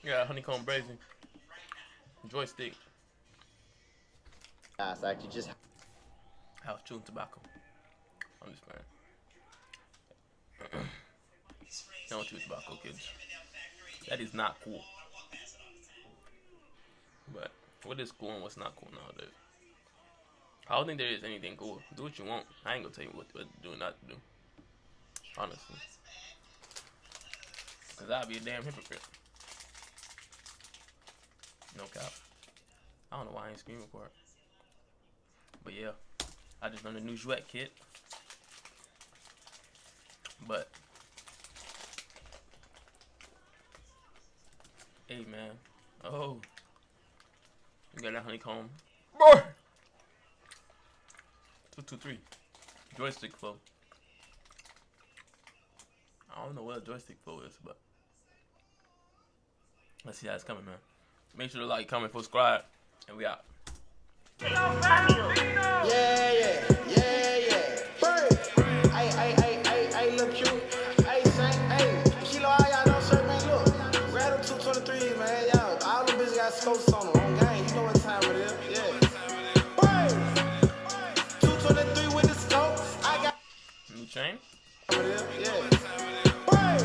Yeah, Honeykomb, Brazy, Joystick, Actually, just House chewing tobacco. I'm just playing. Don't chew tobacco, kids. That is not cool. But what is cool and what's not cool nowadays? I don't think there is anything cool. Do what you want. I ain't gonna tell you what to do and not to do. Honestly. Because I'd be a damn hypocrite. No cap. I don't know why I ain't screaming for it. But yeah. I just learned a new Jouet kit. But hey man. Oh. You got that Honeykomb. 223. Joystick flow. I don't know what a joystick flow is, but let's see how it's coming, man. Make sure to like, comment, subscribe, and we out. Yeah, Bird. Hey, look cute. Hey, Saint. Hey, Kilo, all y'all know, sir, man, look. Grab them 223, man. Y'all, all them bitches got scopes on them. On game, you know what time it is. Yeah. Bird. 223 with the scope. I got. New chain? Yeah. Bird.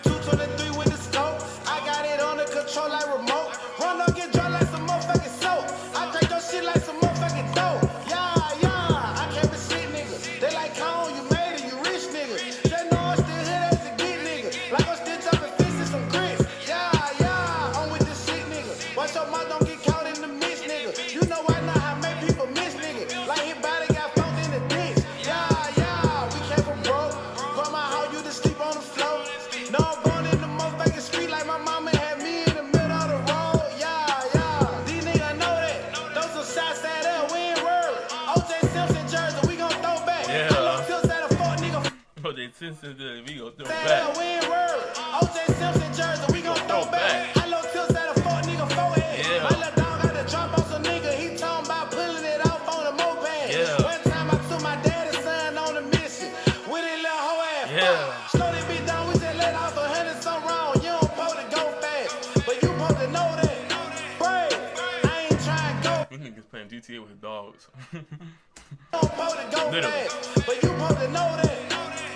223 with the scope. I got it on the control like remote. Run up, get dry like some motherfucking soap. I take your shit like some motherfucking dope. Yeah. I can't be shit, nigga. They like Cone, you made it, you rich, nigga. They know I'm still here as a get, nigga. Like I'm still chopping fish and some grits. Yeah. I'm with this shit, nigga. Watch your mouth, don't get caught in the mix, nigga. You know I know how make people miss, nigga. Like his body got found in the ditch. Yeah. We came from broke. Grandma, how you to sleep on the floor? No, I'm born in the motherfucking street like my mama had me in the middle of the road. Yeah. These niggas know that. Those some shots at there, we ain't worried. OJ Simpson jersey, we gon' throw back. Yeah. Tilt at a fuck nigga. OJ Simpson, we gon' throw Say back. that, we ain't worried. OJ Simpson jersey, we gon' throw back. Hello, tilt at a fuck nigga forehead. Yeah. My little dog got to drop on some nigga. He talking about pulling it off on a moped. Yeah. One time I took my daddy's son on a mission with his little hoe ass. Yeah. Slow that bitch down, we just let off 100 something wrong. You don't supposed to go fast, but you supposed to know that. Brave, I ain't trying to go. This nigga's playing GTA with his dogs. You don't supposed to go Literally. fast, but you supposed to know that.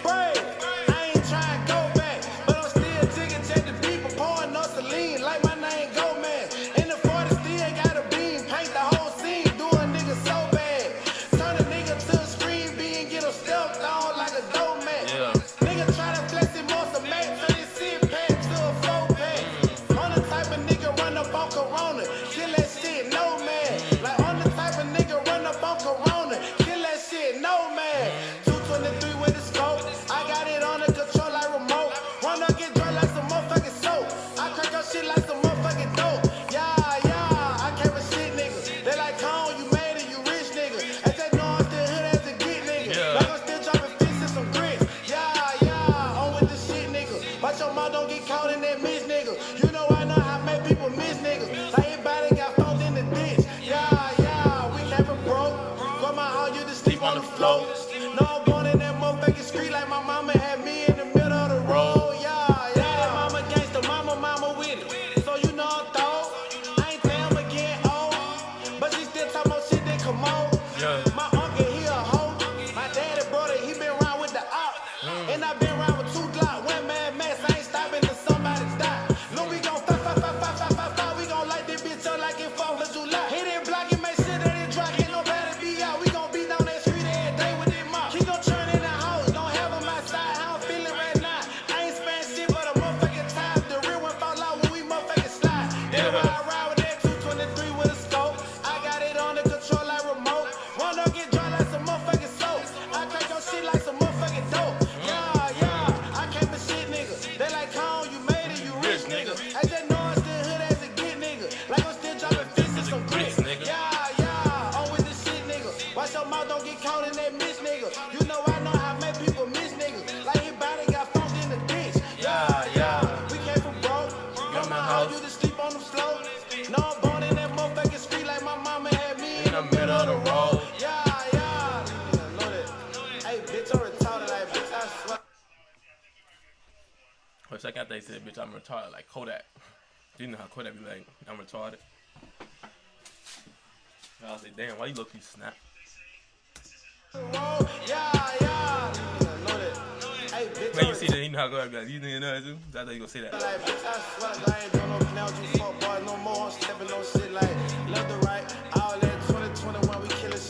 Brave, I ain't trying to go back, but I'm still ticking, check the people pouring no saline like my name Go Man. In the 40 still got a beam, paint the whole scene, do a nigga so bad. Turn a nigga to a screen being, get him stepped on like a dope man. Yeah. Nigga try to flex it more some mate, turn his shit pack to a 4-pack. On the type of nigga run up on Corona, kill that shit, no man. Like on the type of nigga run up on Corona, kill that shit, no man. 223 with the scope, I got it on the control like remote. Run up, get drunk like some motherfucking soap. I crack your shit like some motherfucking dope. Yeah, I can't with shit, nigga. They like Cone, you made it, you rich, nigga. And they know I'm still hood as a get, nigga. Yeah. Like I'm still dropping fish and some grits. Yeah, I'm with the shit, nigga. Watch your mouth, don't get caught in that miss, nigga. You know I know how make people miss, nigga. Like everybody got found in the ditch. Yeah, we never broke. Grandma, how you to sleep on the floor? No, I'm born in that motherfucking street like my mama had me in the middle of the road. Yeah, mama gangsta, mama with it. So you know I'm thought. I ain't tell him again, but she still talking about shit that come on. Yeah. My uncle, he a hoe. My daddy brother, he been around with the op. And I been around with 2 Glock. One man mess, I ain't stopping till somebody die. Look, we gon' fight. We gon' light this bitch up like it 4th of July. Hit it, block it, make sure that it dry. Can't nobody be out. We gon' be down that street every day with it mop. He gon' turn in the house, don't have him outside. How I'm feeling right now. I ain't spend shit but a motherfucking time. The real one fall out when we motherfucking slide. Then I ride with that 223 with a scope. I got it on the control like remote. Run up, get dry like some motherfucking soap. I crack your shit like some motherfucking dope. Yeah, I can't be shit, nigga. They like Cone, you made it, you rich, nigga. I just know I'm still hood as a get, nigga. Like I'm still dropping fish and some grits, nigga. Yeah, I'm with this shit, nigga. Watch your mouth, don't get caught in that miss, nigga. You know I know how make people miss, nigga. Like his body got found in the ditch. Yeah, we came from broke. Grandma, how you to sleep on the floor? No, I'm born in that motherfucking street like my mama had me in the middle of the road. Yeah. Know that. Hey, bitch, I'm retarded, like, bitch, I swear. a second after they said, bitch, I'm retarded, like Kodak. You know how Kodak be like, I'm retarded. I was like, damn, why you look you snap? Man, you see that, you know how Kodak be like, you didn't know that too? I thought you gonna say that.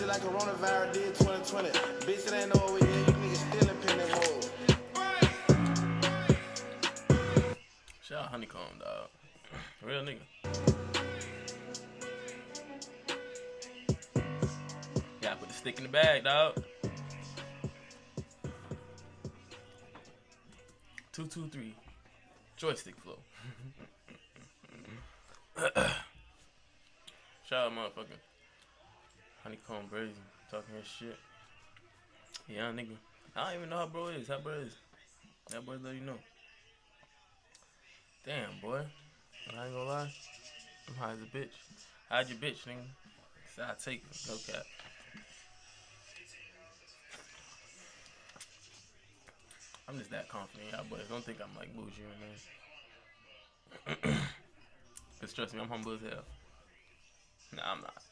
Like coronavirus did 2020. Bitch, it ain't over yet. You niggas still in pending mode. Shout out Honeykomb, dog. Real nigga. Gotta put the stick in the bag, dog. 223. Joystick flow. Shout out motherfucker. Honeykomb Brazy talking his shit. Yeah, nigga. I don't even know how bro is. How bro is? That boy let you know. Damn, boy. I ain't gonna lie. I'm high as a bitch. Hide your bitch, nigga. So I take it. No cap. I'm just that confident, y'all boys. Don't think I'm like bougie or man. Cause trust me, I'm humble as hell. Nah, I'm not.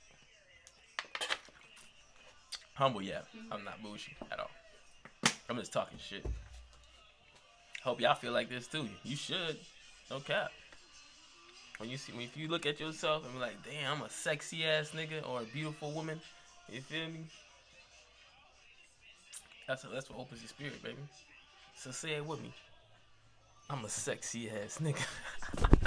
Humble, yeah. I'm not bougie at all. I'm just talking shit. Hope y'all feel like this too. You should. No cap. When you see me, if you look at yourself and be like, damn, I'm a sexy ass nigga or a beautiful woman. You feel me? That's what opens your spirit, baby. So say it with me. I'm a sexy ass nigga.